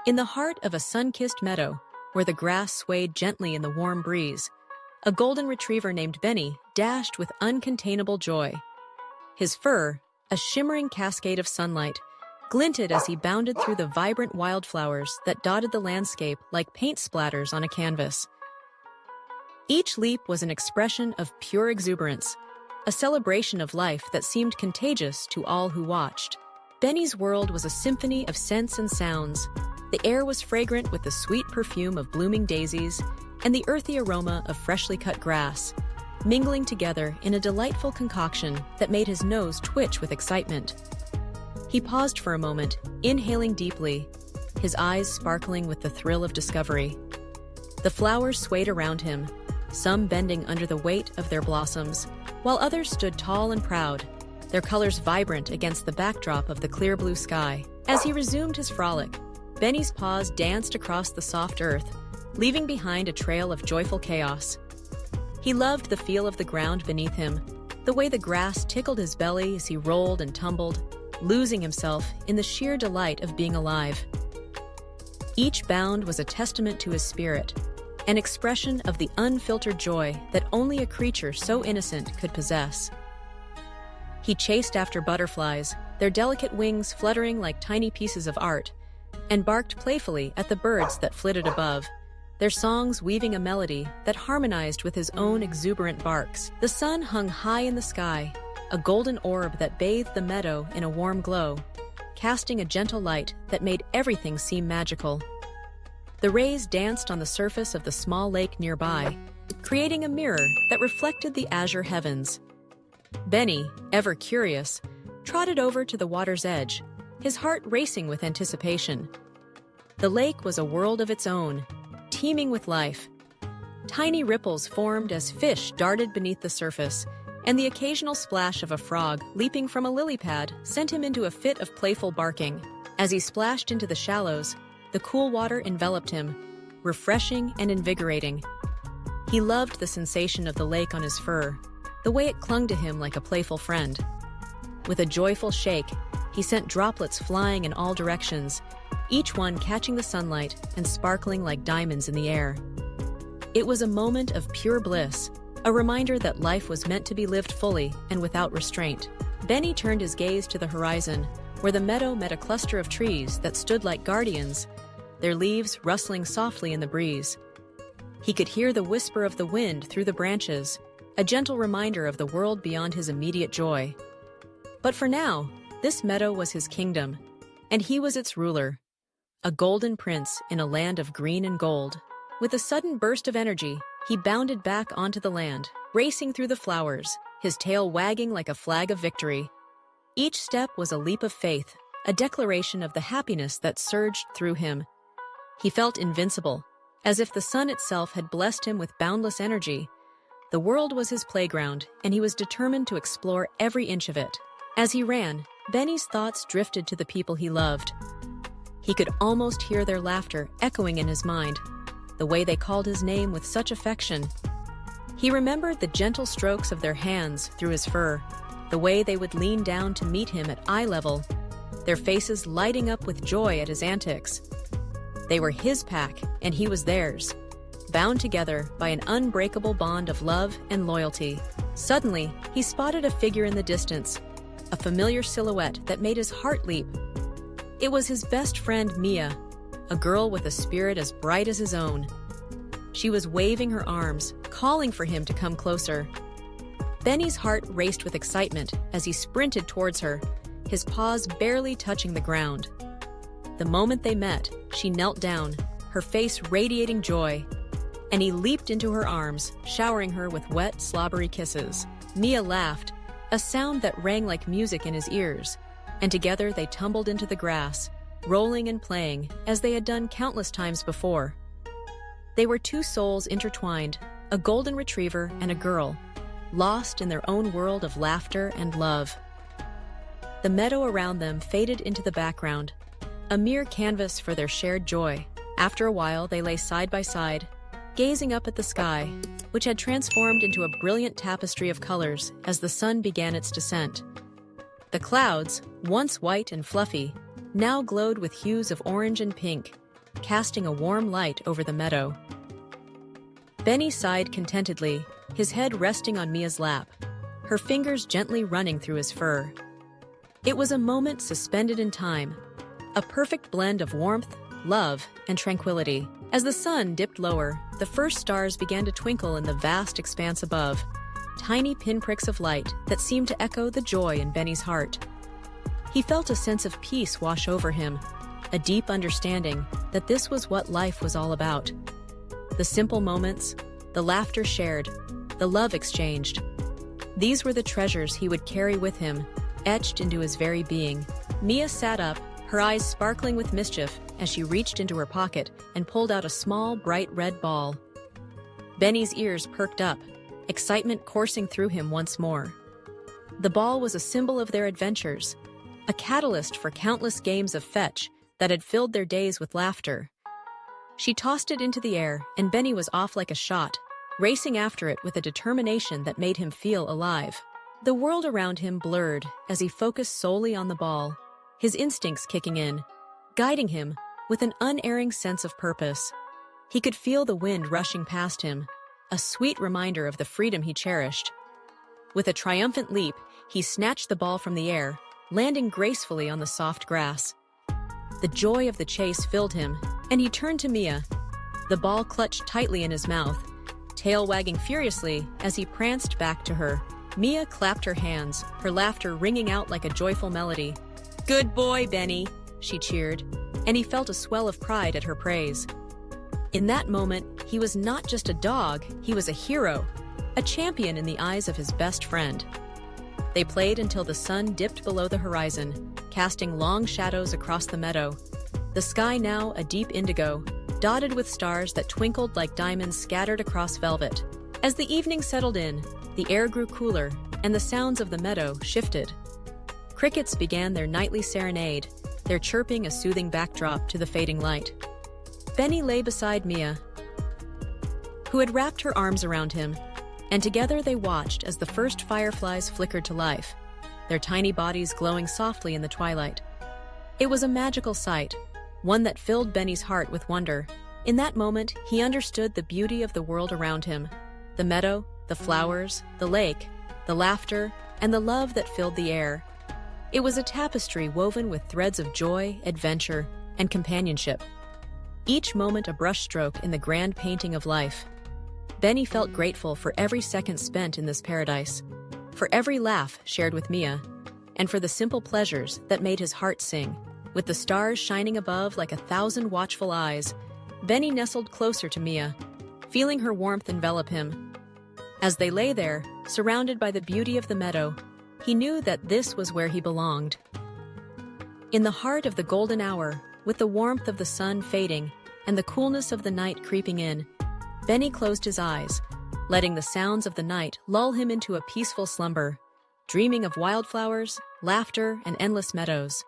In the heart of a sun-kissed meadow, where the grass swayed gently in the warm breeze, a golden retriever named Benny dashed with uncontainable joy. His fur, a shimmering cascade of sunlight, glinted as he bounded through the vibrant wildflowers that dotted the landscape like paint splatters on a canvas. Each leap was an expression of pure exuberance, a celebration of life that seemed contagious to all who watched. Benny's world was a symphony of scents and sounds. The air was fragrant with the sweet perfume of blooming daisies and the earthy aroma of freshly cut grass, mingling together in a delightful concoction that made his nose twitch with excitement. He paused for a moment, inhaling deeply, his eyes sparkling with the thrill of discovery. The flowers swayed around him, some bending under the weight of their blossoms, while others stood tall and proud, their colors vibrant against the backdrop of the clear blue sky. As he resumed his frolic, Benny's paws danced across the soft earth, leaving behind a trail of joyful chaos. He loved the feel of the ground beneath him, the way the grass tickled his belly as he rolled and tumbled, losing himself in the sheer delight of being alive. Each bound was a testament to his spirit, an expression of the unfiltered joy that only a creature so innocent could possess. He chased after butterflies, their delicate wings fluttering like tiny pieces of art, and barked playfully at the birds that flitted above, their songs weaving a melody that harmonized with his own exuberant barks. The sun hung high in the sky, a golden orb that bathed the meadow in a warm glow, casting a gentle light that made everything seem magical. The rays danced on the surface of the small lake nearby, creating a mirror that reflected the azure heavens. Benny, ever curious, trotted over to the water's edge, his heart racing with anticipation. The lake was a world of its own, teeming with life. Tiny ripples formed as fish darted beneath the surface, and the occasional splash of a frog leaping from a lily pad sent him into a fit of playful barking. As he splashed into the shallows, the cool water enveloped him, refreshing and invigorating. He loved the sensation of the lake on his fur, the way it clung to him like a playful friend. With a joyful shake, he sent droplets flying in all directions, each one catching the sunlight and sparkling like diamonds in the air. It was a moment of pure bliss, a reminder that life was meant to be lived fully and without restraint. Benny turned his gaze to the horizon, where the meadow met a cluster of trees that stood like guardians, their leaves rustling softly in the breeze. He could hear the whisper of the wind through the branches, a gentle reminder of the world beyond his immediate joy. But for now, this meadow was his kingdom, and he was its ruler, a golden prince in a land of green and gold. With a sudden burst of energy, he bounded back onto the land, racing through the flowers, his tail wagging like a flag of victory. Each step was a leap of faith, a declaration of the happiness that surged through him. He felt invincible, as if the sun itself had blessed him with boundless energy. The world was his playground, and he was determined to explore every inch of it. As he ran, Benny's thoughts drifted to the people he loved. He could almost hear their laughter echoing in his mind, the way they called his name with such affection. He remembered the gentle strokes of their hands through his fur, the way they would lean down to meet him at eye level, their faces lighting up with joy at his antics. They were his pack, and he was theirs, bound together by an unbreakable bond of love and loyalty. Suddenly, he spotted a figure in the distance, a familiar silhouette that made his heart leap. It was his best friend, Mia, a girl with a spirit as bright as his own. She was waving her arms, calling for him to come closer. Benny's heart raced with excitement as he sprinted towards her, his paws barely touching the ground. The moment they met, she knelt down, her face radiating joy, and he leaped into her arms, showering her with wet, slobbery kisses. Mia laughed, a sound that rang like music in his ears, and together they tumbled into the grass, rolling and playing as they had done countless times before. They were two souls intertwined, a golden retriever and a girl, lost in their own world of laughter and love. The meadow around them faded into the background, a mere canvas for their shared joy. After a while, they lay side by side, gazing up at the sky, which had transformed into a brilliant tapestry of colors as the sun began its descent. The clouds, once white and fluffy, now glowed with hues of orange and pink, casting a warm light over the meadow. Benny sighed contentedly, his head resting on Mia's lap, her fingers gently running through his fur. It was a moment suspended in time, a perfect blend of warmth, love, and tranquility. As the sun dipped lower, the first stars began to twinkle in the vast expanse above, tiny pinpricks of light that seemed to echo the joy in Benny's heart. He felt a sense of peace wash over him, a deep understanding that this was what life was all about. The simple moments, the laughter shared, the love exchanged. These were the treasures he would carry with him, etched into his very being. Mia sat up, her eyes sparkling with mischief as she reached into her pocket and pulled out a small, bright red ball. Benny's ears perked up, excitement coursing through him once more. The ball was a symbol of their adventures, a catalyst for countless games of fetch that had filled their days with laughter. She tossed it into the air, and Benny was off like a shot, racing after it with a determination that made him feel alive. The world around him blurred as he focused solely on the ball, his instincts kicking in, guiding him with an unerring sense of purpose. He could feel the wind rushing past him, a sweet reminder of the freedom he cherished. With a triumphant leap, he snatched the ball from the air, landing gracefully on the soft grass. The joy of the chase filled him, and he turned to Mia, the ball clutched tightly in his mouth, tail wagging furiously as he pranced back to her. Mia clapped her hands, her laughter ringing out like a joyful melody. "Good boy, Benny," she cheered, and he felt a swell of pride at her praise. In that moment, he was not just a dog, he was a hero, a champion in the eyes of his best friend. They played until the sun dipped below the horizon, casting long shadows across the meadow. The sky now a deep indigo, dotted with stars that twinkled like diamonds scattered across velvet. As the evening settled in, the air grew cooler, and the sounds of the meadow shifted. Crickets began their nightly serenade, their chirping a soothing backdrop to the fading light. Benny lay beside Mia, who had wrapped her arms around him, and together they watched as the first fireflies flickered to life, their tiny bodies glowing softly in the twilight. It was a magical sight, one that filled Benny's heart with wonder. In that moment, he understood the beauty of the world around him, the meadow, the flowers, the lake, the laughter, and the love that filled the air. It was a tapestry woven with threads of joy, adventure, and companionship, each moment a brushstroke in the grand painting of life. Benny felt grateful for every second spent in this paradise, for every laugh shared with Mia, and for the simple pleasures that made his heart sing. With the stars shining above like 1,000 watchful eyes, Benny nestled closer to Mia, feeling her warmth envelop him. As they lay there, surrounded by the beauty of the meadow, he knew that this was where he belonged. In the heart of the golden hour, with the warmth of the sun fading and the coolness of the night creeping in, Benny closed his eyes, letting the sounds of the night lull him into a peaceful slumber, dreaming of wildflowers, laughter, and endless meadows.